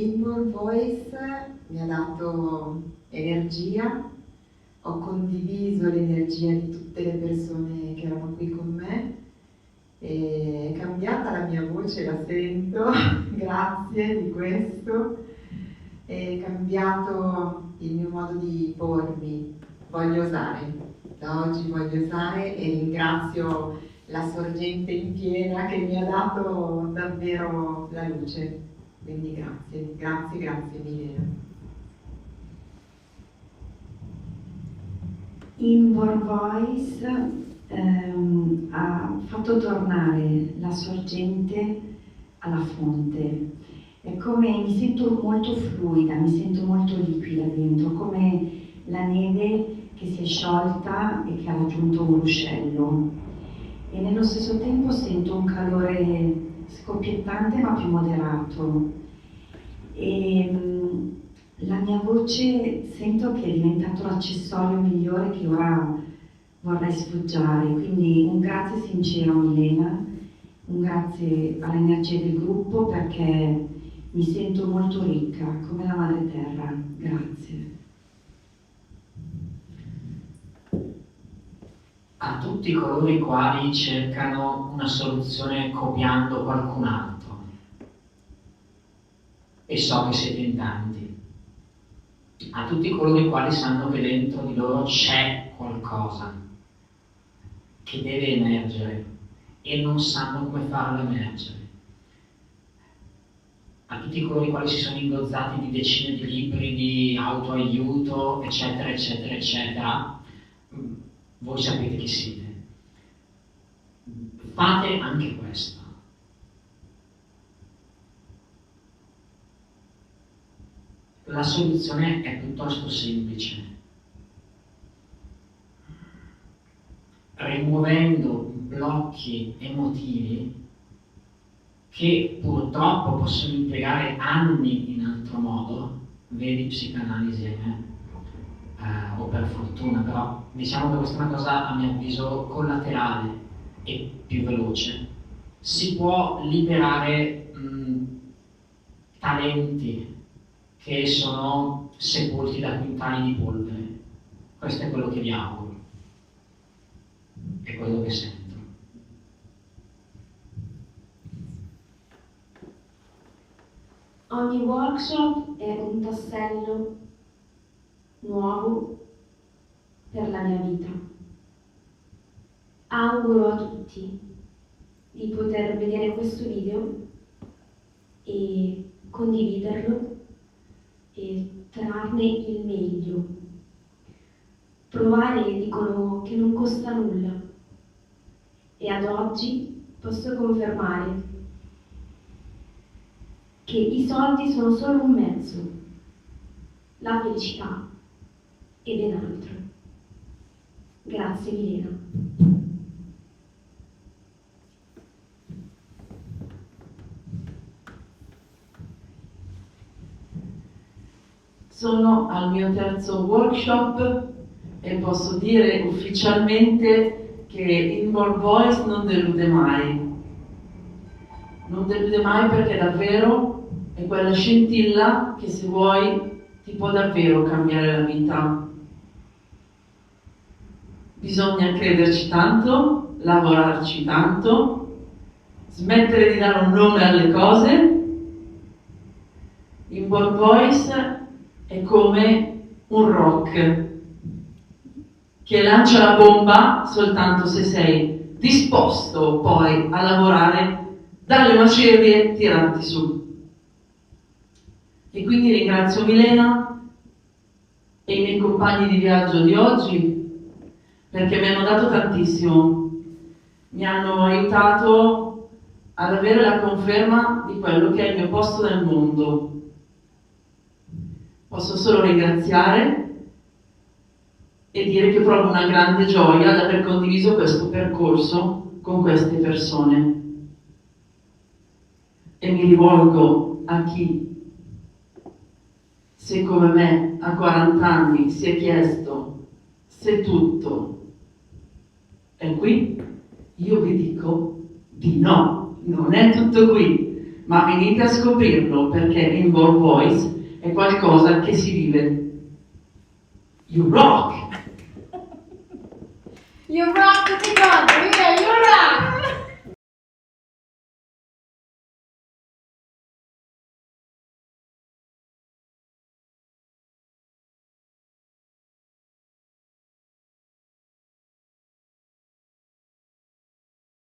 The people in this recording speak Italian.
Inborn Voice mi ha dato energia, ho condiviso l'energia di tutte le persone che erano qui con me, è cambiata la mia voce, la sento, grazie di questo, è cambiato il mio modo di pormi, voglio osare, da oggi voglio osare e ringrazio la sorgente in piena che mi ha dato davvero la luce. Quindi grazie Milena. Inborn Voice ha fatto tornare la sorgente alla fonte. È come mi sento molto fluida, mi sento molto liquida dentro, come la neve che si è sciolta e che ha raggiunto un ruscello. E nello stesso tempo sento un calore scoppiettante ma più moderato. E la mia voce sento che è diventato l'accessorio migliore che ora vorrei sfoggiare, quindi un grazie sincero a Milena, un grazie all'energia del gruppo perché mi sento molto ricca, come la madre terra. Grazie. A tutti coloro i quali cercano una soluzione copiando qualcun altro, e so che siete in tanti, a tutti coloro i quali sanno che dentro di loro c'è qualcosa che deve emergere e non sanno come farlo emergere, a tutti coloro i quali si sono ingozzati di decine di libri di autoaiuto, eccetera, eccetera, eccetera, voi sapete chi siete. Fate anche questo. La soluzione è piuttosto semplice. Rimuovendo blocchi emotivi che purtroppo possono impiegare anni in altro modo, vedi psicanalisi o per fortuna, però diciamo che questa è una cosa a mio avviso collaterale e più veloce. Si può liberare talenti che sono sepolti da quintali di polvere. Questo è quello che vi auguro, è quello che sento. Ogni workshop è un tassello nuovo per la mia vita. Auguro a tutti di poter vedere questo video e condividerlo e trarne il meglio. Provare dicono che non costa nulla e ad oggi posso confermare che i soldi sono solo un mezzo, la felicità è ben altro. Grazie Milena. Sono al mio terzo workshop e posso dire ufficialmente che Inborn Voice non delude mai. Non delude mai perché davvero è quella scintilla che se vuoi ti può davvero cambiare la vita. Bisogna crederci tanto, lavorarci tanto, smettere di dare un nome alle cose. Inborn Voice è come un rock che lancia la bomba soltanto se sei disposto poi a lavorare dalle macerie tirarti su. E quindi ringrazio Milena e i miei compagni di viaggio di oggi perché mi hanno dato tantissimo, mi hanno aiutato ad avere la conferma di quello che è il mio posto nel mondo. Posso solo ringraziare e dire che provo una grande gioia ad aver condiviso questo percorso con queste persone. E mi rivolgo a chi, se come me a 40 anni si è chiesto se tutto è qui, io vi dico di no, non è tutto qui, ma venite a scoprirlo perché Involve Voice è qualcosa che si vive. You rock! You rock, tutti quanti, you rock!